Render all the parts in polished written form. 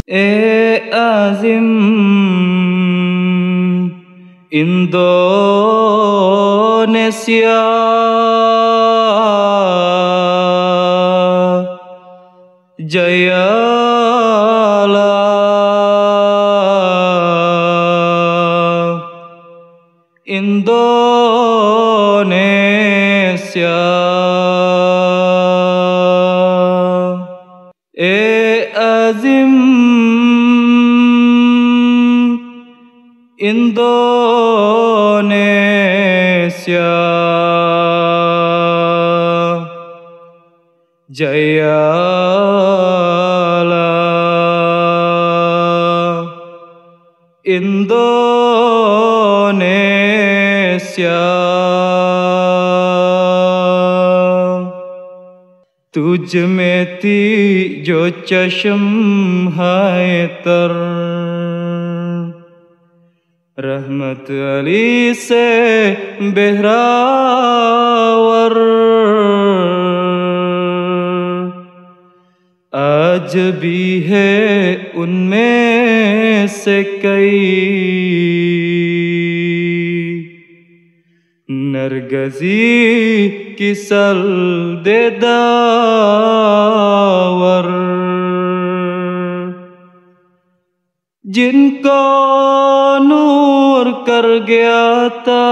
azim Indonesia, jayalah Indonesia. Azim Indonesia, jayalah Indonesia. तुझ में थी जो चश्म हैतर, रहमत अली से बेहरावर, आज भी है उनमें से कई नरगजी की सल्दे दावर, जिनको नूर कर गया था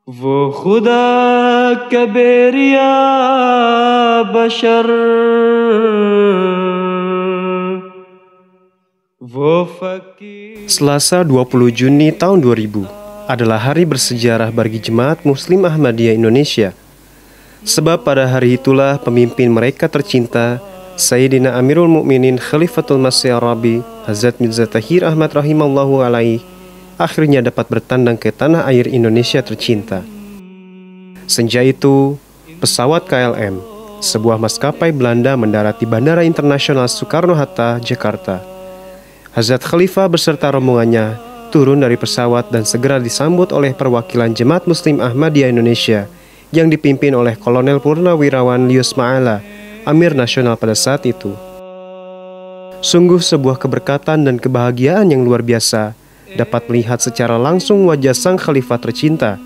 वो खुदा के बेरिया बशर, वो फकीर. Selasa 20 Juni tahun 2000 adalah hari bersejarah bagi Jemaat Muslim Ahmadiyah Indonesia. Sebab pada hari itulah pemimpin mereka tercinta, Sayyidina Amirul Mukminin Khalifatul Masih Ar-Rabi Hazrat Mirza Tahir Ahmad rahimallahu alaih akhirnya dapat bertandang ke tanah air Indonesia tercinta. Senja itu, pesawat KLM, sebuah maskapai Belanda mendarat di Bandara Internasional Soekarno-Hatta, Jakarta. Hazrat Khalifah beserta rombongannya turun dari pesawat dan segera disambut oleh perwakilan Jemaat Muslim Ahmadiyah Indonesia yang dipimpin oleh Kolonel Purnawirawan Lius Ma'ala, Amir Nasional pada saat itu. Sungguh sebuah keberkatan dan kebahagiaan yang luar biasa dapat melihat secara langsung wajah sang Khalifah tercinta.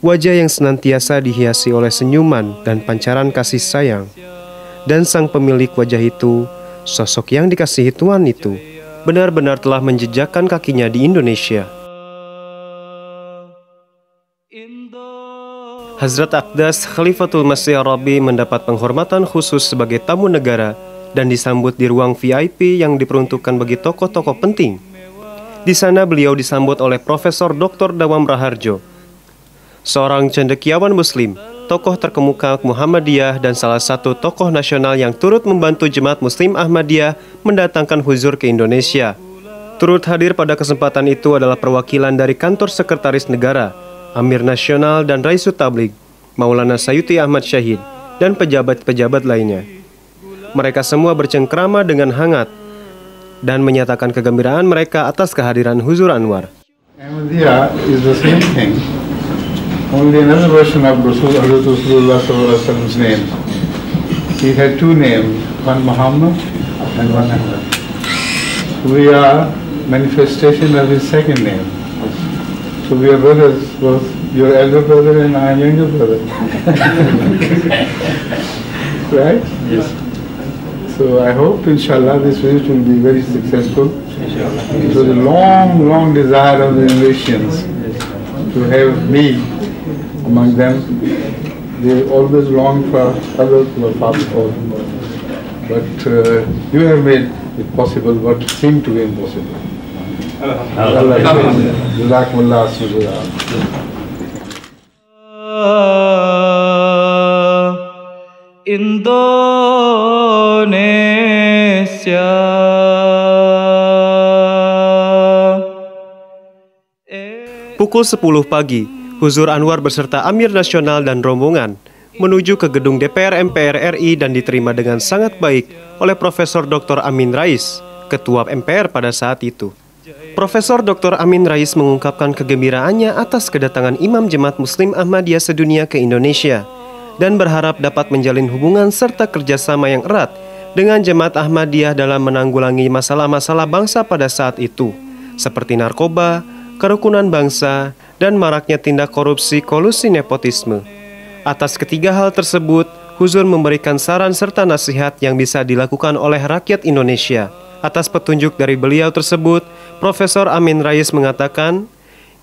Wajah yang senantiasa dihiasi oleh senyuman dan pancaran kasih sayang. Dan sang pemilik wajah itu, sosok yang dikasihi Tuhan itu, benar-benar telah menjejakkan kakinya di Indonesia. Hazrat Aqdas Khalifatul Masih Ar-Rabi mendapat penghormatan khusus sebagai tamu negara dan disambut di ruang VIP yang diperuntukkan bagi tokoh-tokoh penting. Di sana beliau disambut oleh Profesor Dr. Dawam Raharjo, seorang cendekiawan Muslim, tokoh terkemuka Muhammadiyah dan salah satu tokoh nasional yang turut membantu Jemaat Muslim Ahmadiyah mendatangkan huzur ke Indonesia. Turut hadir pada kesempatan itu adalah perwakilan dari Kantor Sekretaris Negara, Amir Nasional dan Raisut Tabligh, Maulana Sayuti Ahmad Syahid, dan pejabat-pejabat lainnya. Mereka semua bercengkrama dengan hangat dan menyatakan kegembiraan mereka atas kehadiran Huzur Anwar. Ahmadiyya is the same thing. Only another version of Rasulullah's name. He had two names, one Muhammad and one Ahmad. We are manifestation of his second name. So we are brothers, both your elder brother and I am younger brother. Right? Yes. So I hope, inshallah, this visit will be very successful. It was a long, long desire of the Indonesians to have me among them. They always longed for others who were far before. But you have made it possible what seemed to be impossible. Jazakumullah khairan. Indonesia. Pukul 10 pagi, Huzur Anwar beserta Amir Nasional dan rombongan menuju ke gedung DPR MPR RI dan diterima dengan sangat baik oleh Profesor Dr. Amin Rais, Ketua MPR pada saat itu. Profesor Dr. Amin Rais mengungkapkan kegembiraannya atas kedatangan Imam Jemaat Muslim Ahmadiyah sedunia ke Indonesia dan berharap dapat menjalin hubungan serta kerjasama yang erat dengan Jemaat Ahmadiyah dalam menanggulangi masalah-masalah bangsa pada saat itu, seperti narkoba, kerukunan bangsa, dan maraknya tindak korupsi, kolusi, nepotisme. Atas ketiga hal tersebut, Huzur memberikan saran serta nasihat yang bisa dilakukan oleh rakyat Indonesia. Atas petunjuk dari beliau tersebut, Profesor Amin Rais mengatakan,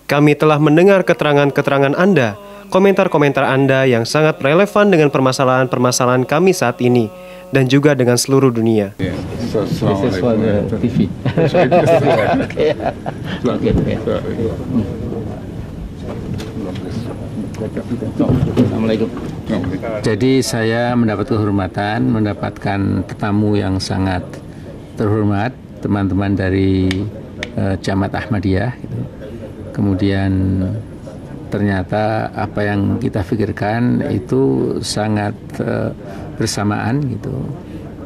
"Kami telah mendengar keterangan-keterangan Anda, komentar-komentar Anda yang sangat relevan dengan permasalahan-permasalahan kami saat ini, dan juga dengan seluruh dunia." This is for the TV. Assalamualaikum. Jadi saya mendapat kehormatan, mendapatkan tetamu yang sangat terhormat, teman-teman dari Jamaat Ahmadiyah. Gitu. Kemudian ternyata apa yang kita pikirkan itu sangat bersamaan gitu.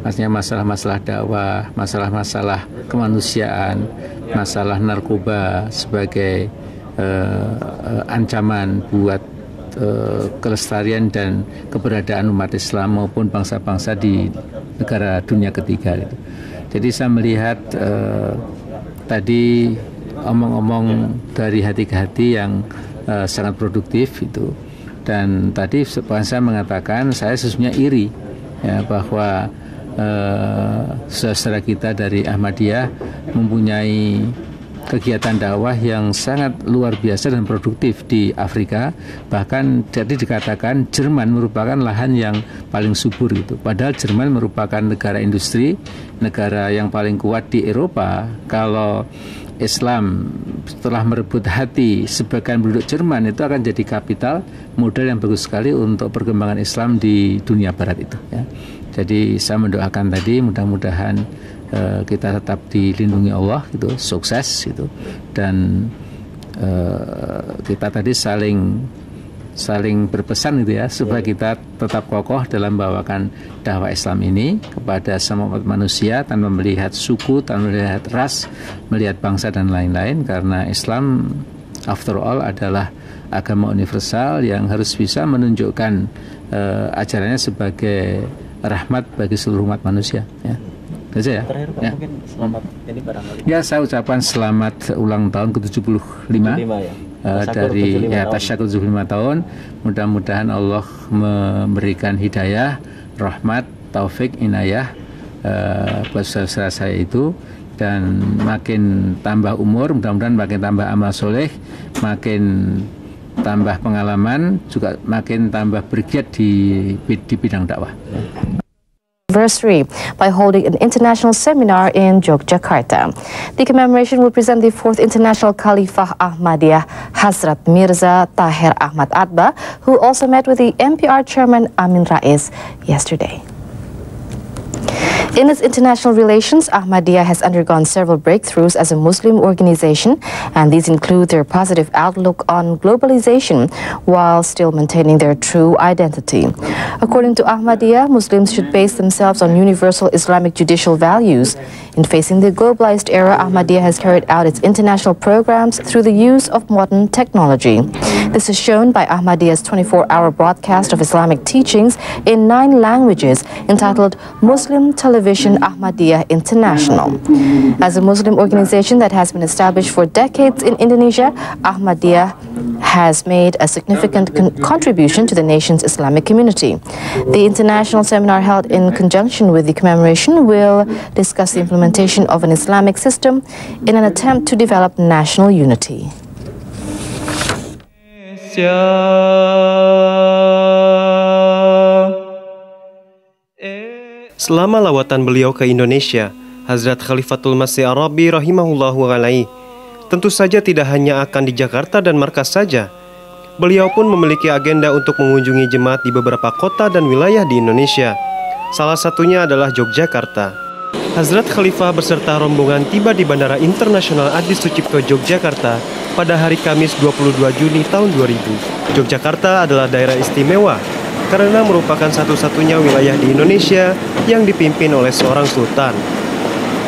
Maksudnya masalah-masalah dakwah, masalah-masalah kemanusiaan, masalah narkoba sebagai ancaman buat kelestarian dan keberadaan umat Islam maupun bangsa-bangsa di negara dunia ketiga. Gitu. Jadi saya melihat tadi omong-omong dari hati ke hati yang sangat produktif itu. Dan tadi saya mengatakan saya sesungguhnya iri ya, bahwa saudara kita dari Ahmadiyah mempunyai kegiatan dakwah yang sangat luar biasa dan produktif di Afrika. Bahkan jadi dikatakan Jerman merupakan lahan yang paling subur gitu. Padahal Jerman merupakan negara industri, negara yang paling kuat di Eropa. Kalau Islam setelah merebut hati sebagian penduduk Jerman, itu akan jadi kapital modal yang bagus sekali untuk perkembangan Islam di dunia barat itu ya. Jadi saya mendoakan tadi mudah-mudahan kita tetap dilindungi Allah gitu, sukses gitu, dan kita tadi saling berpesan gitu ya, supaya kita tetap kokoh dalam membawakan dakwah Islam ini kepada semua umat manusia tanpa melihat suku, tanpa melihat ras, melihat bangsa dan lain-lain, karena Islam after all adalah agama universal yang harus bisa menunjukkan ajarannya sebagai rahmat bagi seluruh umat manusia ya. Ya. Terakhir Pak, mungkin selamat ini barangkali. Ya, saya ucapkan selamat ulang tahun ke-75 ya. Dari Tasyakur 75 tahun. Mudah-mudahan Allah memberikan hidayah, rahmat, taufik, inayah buat saudara saya itu, dan makin tambah umur, mudah-mudahan makin tambah amal soleh, makin tambah pengalaman, juga makin tambah bergiat di bidang dakwah. Anniversary by holding an international seminar in Yogyakarta. The commemoration will present the 4th International Khalifah Ahmadiyah Hazrat Mirza Tahir Ahmad Atba, who also met with the MPR chairman Amin Rais yesterday. In its international relations, Ahmadiyya has undergone several breakthroughs as a Muslim organization, and these include their positive outlook on globalization while still maintaining their true identity. According to Ahmadiyya, Muslims should base themselves on universal Islamic judicial values. In facing the globalized era, Ahmadiyya has carried out its international programs through the use of modern technology. This is shown by Ahmadiyya's 24-hour broadcast of Islamic teachings in 9 languages entitled Muslim Television Ahmadiyya International. As a Muslim organization that has been established for decades in Indonesia, Ahmadiyya has made a significant contribution to the nation's Islamic community. The international seminar held in conjunction with the commemoration will discuss the implementation of an Islamic system in an attempt to develop national unity. Selama lawatan beliau ke Indonesia, Hazrat Khalifatul Masih Ar-Rabi rahimahullahu alaihi tentu saja tidak hanya akan di Jakarta dan markas saja. Beliau pun memiliki agenda untuk mengunjungi jemaat di beberapa kota dan wilayah di Indonesia. Salah satunya adalah Yogyakarta. Hazrat Khalifah beserta rombongan tiba di Bandara Internasional Adi Sucipto Yogyakarta pada hari Kamis 22 Juni tahun 2000. Yogyakarta adalah daerah istimewa karena merupakan satu-satunya wilayah di Indonesia yang dipimpin oleh seorang sultan.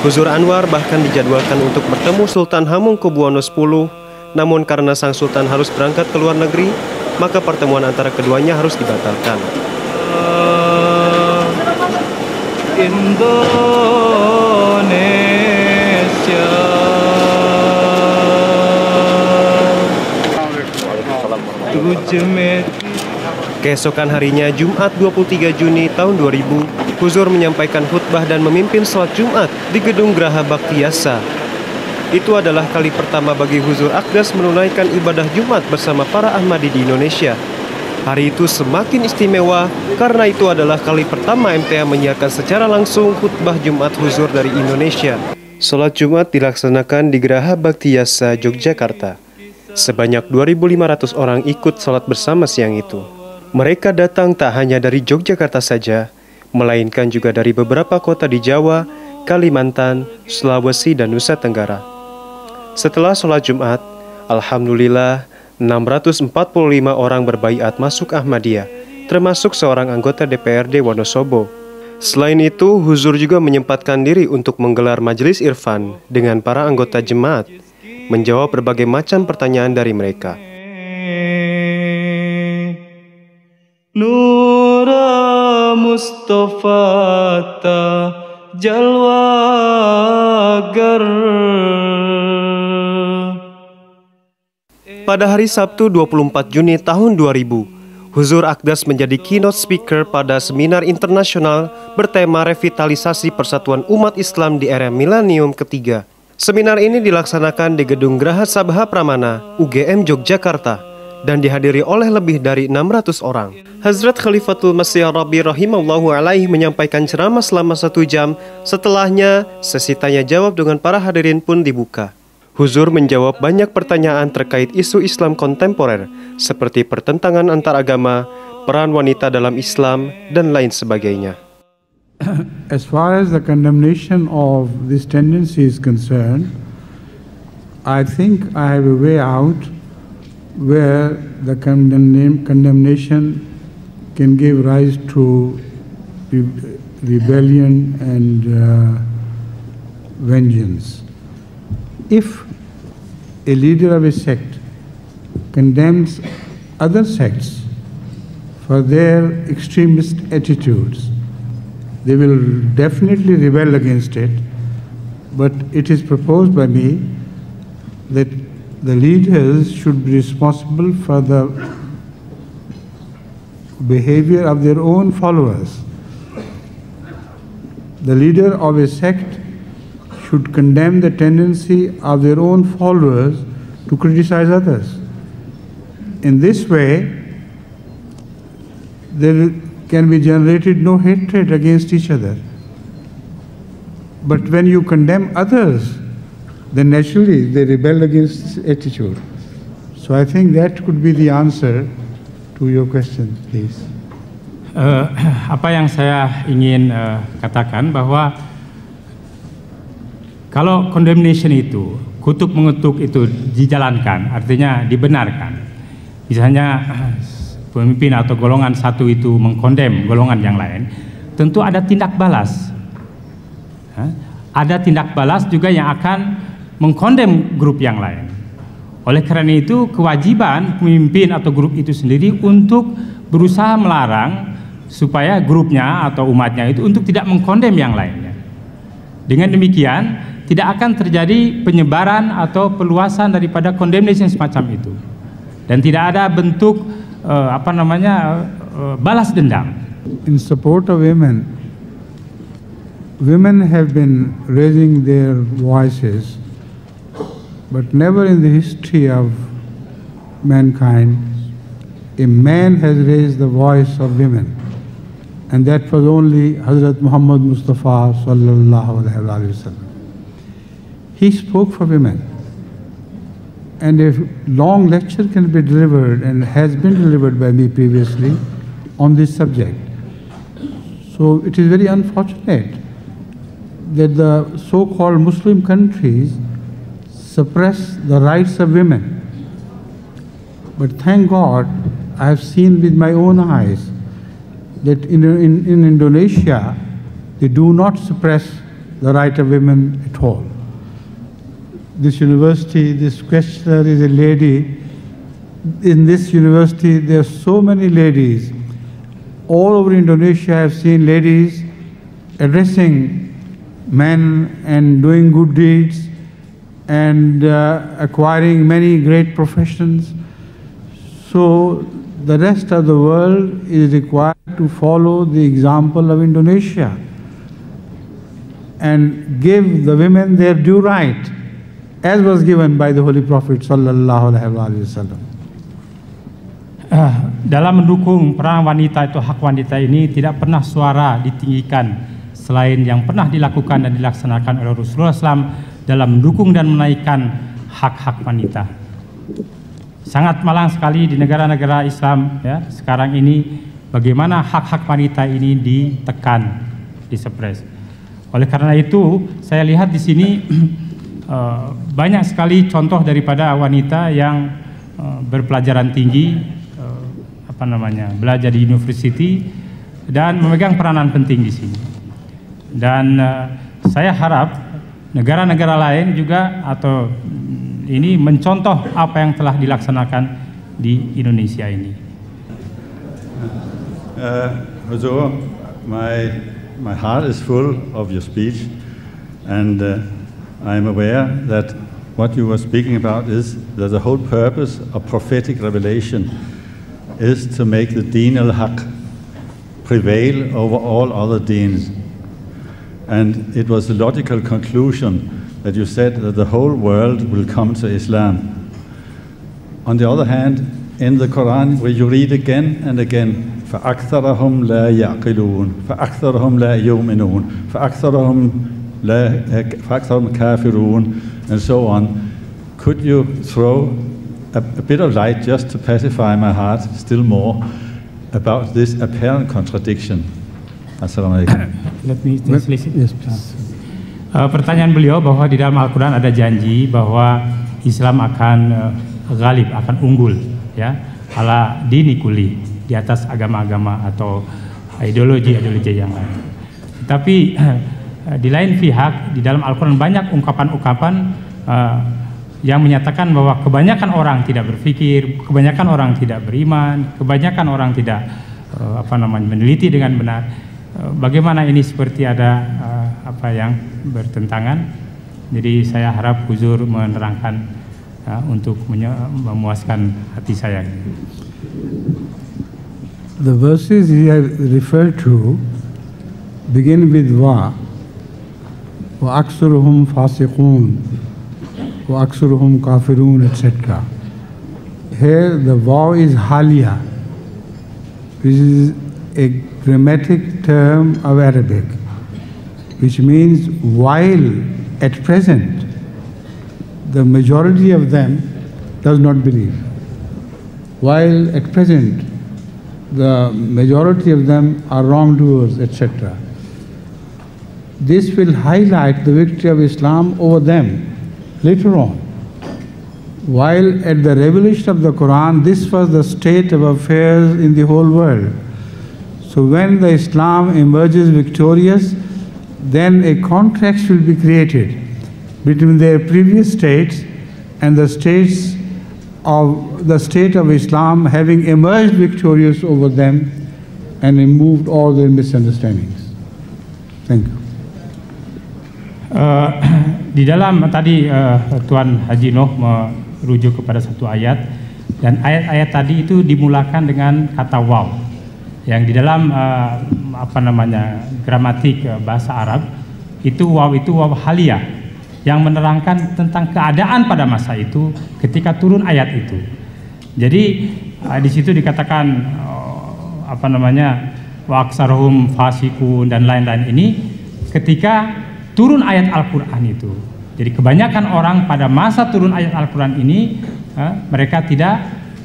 Huzur Anwar bahkan dijadwalkan untuk bertemu Sultan Hamengkubuwono X, namun karena sang sultan harus berangkat ke luar negeri, maka pertemuan antara keduanya harus dibatalkan. Indonesia. Keesokan harinya, Jumat 23 Juni tahun 2000, Huzur menyampaikan khutbah dan memimpin sholat Jumat di Gedung Graha Bakti Yasa. Itu adalah kali pertama bagi Huzur Akdas menunaikan ibadah Jumat bersama para Ahmadi di Indonesia. Hari itu semakin istimewa karena itu adalah kali pertama MTA menyiarkan secara langsung khutbah Jumat Huzur dari Indonesia. Sholat Jumat dilaksanakan di Graha Bakti Yasa, Yogyakarta. Sebanyak 2.500 orang ikut sholat bersama siang itu. Mereka datang tak hanya dari Yogyakarta saja, melainkan juga dari beberapa kota di Jawa, Kalimantan, Sulawesi, dan Nusa Tenggara. Setelah sholat Jumat, alhamdulillah 645 orang berbaiat masuk Ahmadiyah, termasuk seorang anggota DPRD Wonosobo. Selain itu, Huzur juga menyempatkan diri untuk menggelar majelis irfan dengan para anggota jemaat, menjawab berbagai macam pertanyaan dari mereka. Nura Mustafa ta jalwagar. Pada hari Sabtu 24 Juni tahun 2000, Huzur Akdas menjadi keynote speaker pada seminar internasional bertema revitalisasi persatuan umat Islam di era milenium ketiga. Seminar ini dilaksanakan di Gedung Graha Sabha Pramana, UGM Yogyakarta, dan dihadiri oleh lebih dari 600 orang. Hazrat Khalifatul Masih Rabi rahimallahu alaihi menyampaikan ceramah selama 1 jam. Setelahnya, sesi tanya jawab dengan para hadirin pun dibuka. Huzur menjawab banyak pertanyaan terkait isu Islam kontemporer, seperti pertentangan antar agama, peran wanita dalam Islam, dan lain sebagainya. As far as the condemnation of this tendency is concerned, I think I have a way out where the condemnation can give rise to rebellion and vengeance. If a leader of a sect condemns other sects for their extremist attitudes, they will definitely rebel against it, but it is proposed by me that the leaders should be responsible for the behavior of their own followers. The leader of a sect should condemn the tendency of their own followers to criticize others. In this way, there can be generated no hatred against each other. But when you condemn others, then naturally they rebel against this attitude. So I think that could be the answer to your question, please. Apa yang saya ingin katakan bahwa kalau condemnation itu, kutuk mengutuk itu dijalankan, artinya dibenarkan. Misalnya pemimpin atau golongan satu itu mengkondem golongan yang lain, tentu ada tindak balas. Ada tindak balas juga yang akan mengkondem grup yang lain. Oleh karena itu, kewajiban pemimpin atau grup itu sendiri untuk berusaha melarang supaya grupnya atau umatnya itu untuk tidak mengkondem yang lainnya. Dengan demikian, tidak akan terjadi penyebaran atau perluasan daripada condemnation semacam itu. Dan tidak ada bentuk balas dendam. In support of women, women have been raising their voices, but never in the history of mankind a man has raised the voice of women, and that was only Hazrat Muhammad Mustafa sallallahu alaihi wasallam. He spoke for women, and a long lecture can be delivered and has been delivered by me previously on this subject. So it is very unfortunate that the so-called Muslim countries suppress the rights of women. But thank God, I have seen with my own eyes that in Indonesia, they do not suppress the right of women at all. This university, this questioner is a lady in this university there are so many ladies. All over Indonesia I have seen ladies addressing men and doing good deeds and acquiring many great professions. So the rest of the world is required to follow the example of Indonesia and give the women their due right, as was given by the Holy Prophet sallallahu alaihi wasallam. Dalam mendukung peran wanita itu, hak wanita ini tidak pernah suara ditinggikan selain yang pernah dilakukan dan dilaksanakan oleh Rasulullah SAW dalam mendukung dan menaikkan hak-hak wanita. Sangat malang sekali di negara-negara Islam ya sekarang ini bagaimana hak-hak wanita ini ditekan, disupres. Oleh karena itu saya lihat di sini banyak sekali contoh daripada wanita yang berpelajaran tinggi, belajar di university dan memegang peranan penting di sini. Dan saya harap negara-negara lain juga atau ini mencontoh apa yang telah dilaksanakan di Indonesia ini. Huzur, my heart is full of your speech, and I am aware that what you were speaking about is that the whole purpose of prophetic revelation is to make the Deen al-Haq prevail over all other deens. And it was the logical conclusion that you said that the whole world will come to Islam. On the other hand, in the Quran, where you read again and again, فَأَكْثَرَهُمْ لَا يَعْقِلُونَ فَأَكْثَرَهُم لَا يُؤْمِنُونَ فَأَكْثَرَهُم كَافِرُونَ, and so on. Could you throw a bit of light just to pacify my heart still more about this apparent contradiction? Assalamualaikum. Let me translate. Yes, please. Pertanyaan beliau bahwa di dalam Al-Quran ada janji bahwa Islam akan ghalib, akan unggul, ya, ala dini kuli, di atas agama-agama atau ideologi-ideologi yang lain. Tapi di lain pihak di dalam Al-Quran banyak ungkapan-ungkapan yang menyatakan bahwa kebanyakan orang tidak berpikir, kebanyakan orang tidak beriman, kebanyakan orang tidak meneliti dengan benar. Bagaimana ini seperti ada apa yang bertentangan? Jadi saya harap Huzur menerangkan untuk memuaskan hati saya. The verses he referred to begin with wa aksaruhum fasiqun wa aksaruhum kafirun, etc. Here the waw is halia, which is a grammatic term of Arabic, which means while at present the majority of them does not believe. While at present the majority of them are wrongdoers, etc. This will highlight the victory of Islam over them later on. While at the revelation of the Quran, this was the state of affairs in the whole world. So when the Islam emerges victorious, then a contrast will be created between their previous states and the state of Islam having emerged victorious over them and removed all their misunderstandings. Thank you. Di dalam tadi Tuan Haji Noh merujuk kepada satu ayat, dan ayat-ayat tadi itu dimulakan dengan kata waw, yang di dalam gramatik bahasa Arab itu waw haliyah, yang menerangkan tentang keadaan pada masa itu ketika turun ayat itu. Jadi di situ dikatakan wa aksaruhum fasikun dan lain-lain ini ketika turun ayat Al-Quran itu. Jadi kebanyakan orang pada masa turun ayat Al-Quran ini mereka tidak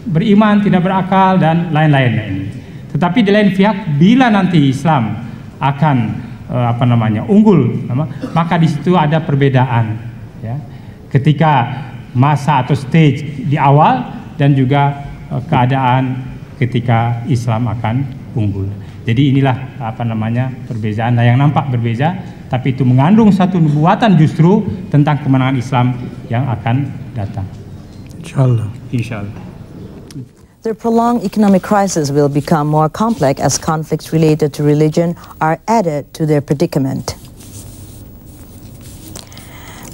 beriman, tidak berakal dan lain-lainnya ini. Tetapi di lain pihak bila nanti Islam akan unggul, maka di situ ada perbedaan, ya. Ketika masa atau stage di awal dan juga keadaan ketika Islam akan unggul. Jadi inilah perbedaan yang nampak berbeda, tapi itu mengandung satu nubuatan justru tentang kemenangan Islam yang akan datang. Insyaallah. Insyaallah. The prolonged economic crisis will become more complex as conflicts related to religion are added to their predicament.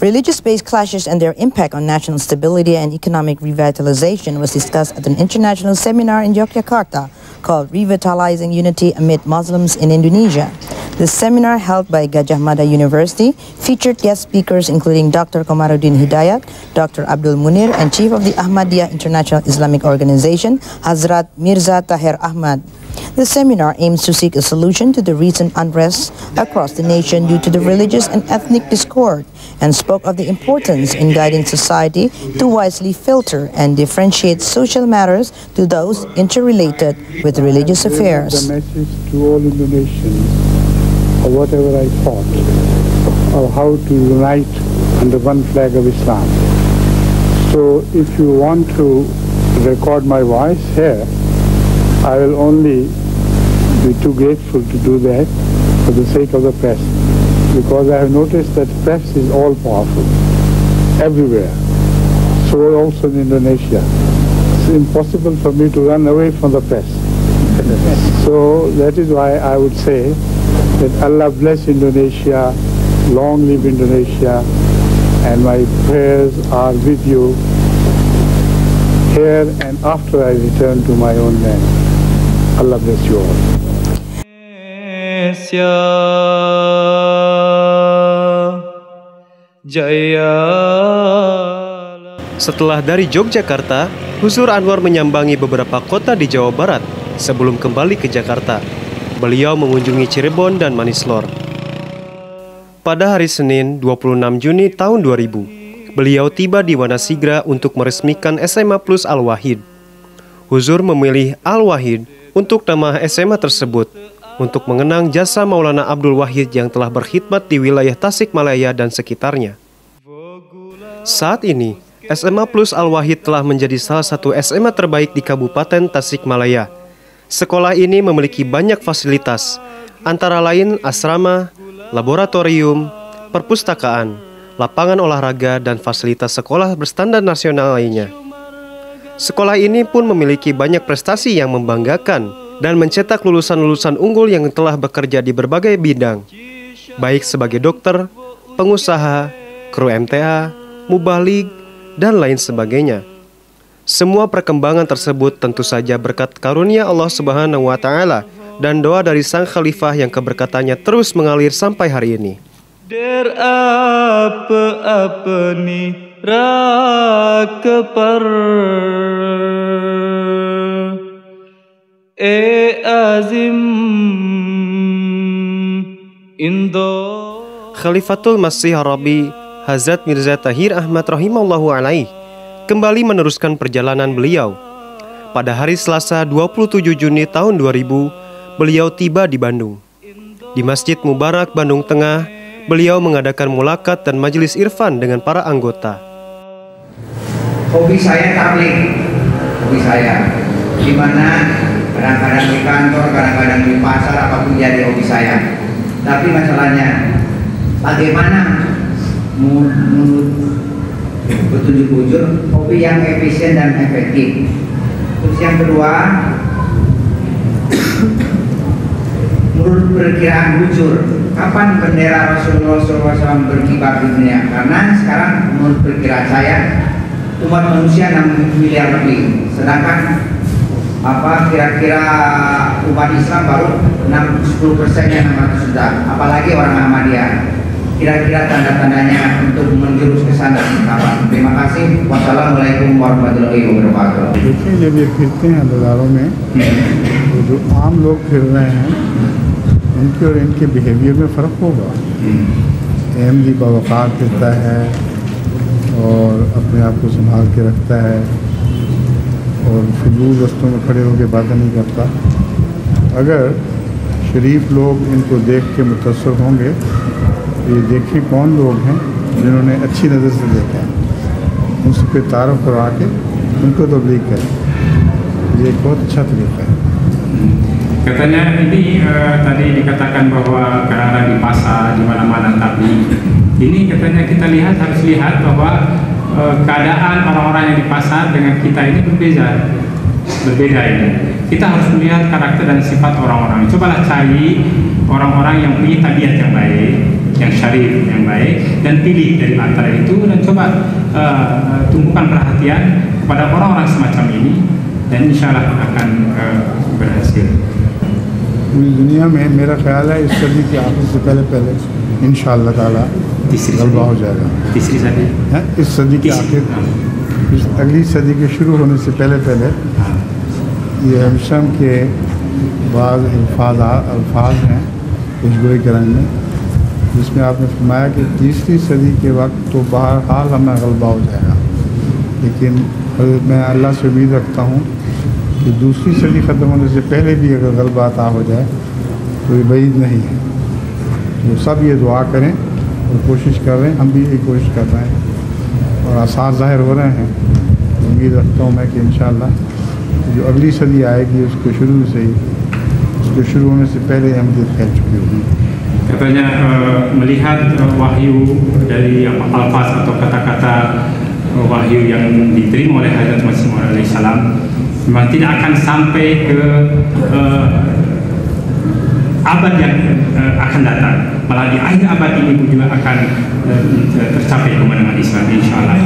Religious-based clashes and their impact on national stability and economic revitalization was discussed at an international seminar in Yogyakarta called Revitalizing Unity Amid Muslims in Indonesia. The seminar, held by Gajah Mada University, featured guest speakers including Dr. Komarudin Hidayat, Dr. Abdul Munir, and Chief of the Ahmadiyya International Islamic Organization, Hazrat Mirza Tahir Ahmad. The seminar aims to seek a solution to the recent unrest across the nation due to the religious and ethnic discord, and spoke of the importance in guiding society to wisely filter and differentiate social matters to those interrelated with religious affairs. The message to all Indonesians, or whatever I thought, of how to unite under one flag of Islam. So if you want to record my voice here, I will only be too grateful to do that for the sake of the press, because I have noticed that press is all powerful everywhere, so also in Indonesia. It's impossible for me to run away from the press. So that is why I would say that Allah bless Indonesia, long live Indonesia, and my prayers are with you here and after I return to my own land. Allah bless you all. Setelah dari Yogyakarta, Huzur Anwar menyambangi beberapa kota di Jawa Barat sebelum kembali ke Jakarta. Beliau mengunjungi Cirebon dan Manislor. Pada hari Senin, 26 Juni tahun 2000, beliau tiba di Wanasigra untuk meresmikan SMA Plus Al-Wahid. Huzur memilih Al-Wahid untuk nama SMA tersebut untuk mengenang jasa Maulana Abdul Wahid yang telah berkhidmat di wilayah Tasikmalaya dan sekitarnya. Saat ini, SMA Plus Al-Wahid telah menjadi salah satu SMA terbaik di Kabupaten Tasikmalaya. Sekolah ini memiliki banyak fasilitas, antara lain asrama, laboratorium, perpustakaan, lapangan olahraga, dan fasilitas sekolah berstandar nasional lainnya. Sekolah ini pun memiliki banyak prestasi yang membanggakan dan mencetak lulusan-lulusan unggul yang telah bekerja di berbagai bidang, baik sebagai dokter, pengusaha, kru MTA, mubalig, dan lain sebagainya. Semua perkembangan tersebut tentu saja berkat karunia Allah Subhanahu wa Ta'ala dan doa dari sang khalifah yang keberkatannya terus mengalir sampai hari ini. Der apa ni rakepar azim indo. Khalifatul Masih Arabi Hazrat Mirza Tahir Ahmad rahimallahu alaih kembali meneruskan perjalanan beliau. Pada hari Selasa 27 Juni tahun 2000, beliau tiba di Bandung. Di Masjid Mubarak Bandung Tengah, beliau mengadakan mulakat dan majelis irfan dengan para anggota. Hobi saya tabligh, hobi saya, di mana kadang-kadang di kantor, kadang-kadang di pasar, apapun jadi hobi saya. Tapi masalahnya, bagaimana menurut petunjuk Huzur, hobi yang efisien dan efektif. Terus yang kedua, menurut perkiraan Huzur, kapan bendera Rasulullah SAW berkibar di dunia? Karena sekarang menurut perkiraan saya, umat manusia 6 miliar lebih, sedangkan kira-kira umat Islam baru 10% yang 600 juta, apalagi orang Ahmadiyah. Kira-kira tanda-tandanya untuk menjurus ke sana kapan? Terima kasih. Wassalamualaikum warahmatullahi wabarakatuh. देखिए जब ये फिरते हैं बाजारों में तो जो आम लोग फिर रहे हैं उनके और इनके बिहेवियर में फ़र्क होगा। अहमदी बावक़ार फिरता है और अपने आप को संभाल के रखता है और फिजूल रस्तों में खड़े होकर बातें नहीं करता। अगर शरीफ लोग इनको देख के मुतासर होंगे, ये देखिए कौन लोग हैं जिन्होंने अच्छी नज़र से देखा है, उनसे पे तारुफ करा के उनको तबलीग करें। ये एक बहुत अच्छा तरीका है। Katanya ini tadi dikatakan bahwa kadang-kadang di pasar, di mana-mana tabligh. Ini katanya kita harus lihat bahwa keadaan orang-orang yang di pasar dengan kita ini berbeza. berbeda ini. Kita harus melihat karakter dan sifat orang-orang. Cobalah cari orang-orang yang punya tabiat yang baik, yang syarif, yang baik, dan pilih dari antara itu dan coba tumpukan perhatian kepada orang-orang semacam ini, dan insya Allah akan berhasil. पूरी दुनिया में मेरा ख्याल है इस सदी के आखिर से पहले इंशाअल्लाह ताला गलबा हो जाएगा। तीसरी सदी है इस सदी के आखिर, इस अगली सदी के शुरू होने से पहले ये हमशम के बाद अल्फाज हैं हिजबुल करम में, जिसमें आपने फरमाया कि तीसरी सदी के वक्त तो बहरहाल हमें गलबा हो जाएगा, लेकिन मैं अल्लाह से उम्मीद रखता हूँ कि दूसरी सदी ख़त्म होने से पहले भी अगर गलबा अता हो जाए तो ये बईद नहीं है। तो सब ये दुआ करें और कोशिश कर रहे हैं, हम भी ये कोशिश कर रहे हैं और आसार ज़ाहिर हो रहे हैं। उम्मीद रखता हूँ मैं कि इंशाअल्लाह जो अगली सदी आएगी उसके शुरू होने से पहले हम ये फैल चुकी होगी। Katanya melihat wahyu dari alfaz atau kata-kata wahyu yang diterima oleh Hazrat Masih Maud alaihissalam memang tidak akan sampai ke abad yang akan datang, malah di akhir abad ini pun juga akan tercapai kemenangan Islam insyaallah.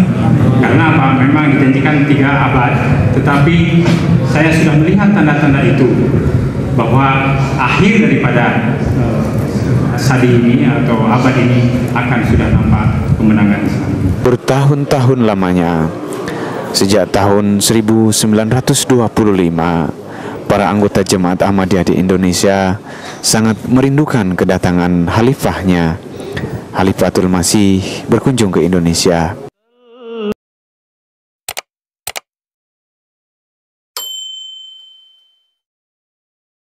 Karena apa? Memang dijanjikan 3 abad, tetapi saya sudah melihat tanda-tanda itu bahwa akhir daripada sadi ini atau abad ini akan sudah nampak kemenangan Islam. Bertahun-tahun lamanya, sejak tahun 1925, para anggota Jemaat Ahmadiyah di Indonesia sangat merindukan kedatangan Khalifahnya, Khalifatul Masih, berkunjung ke Indonesia.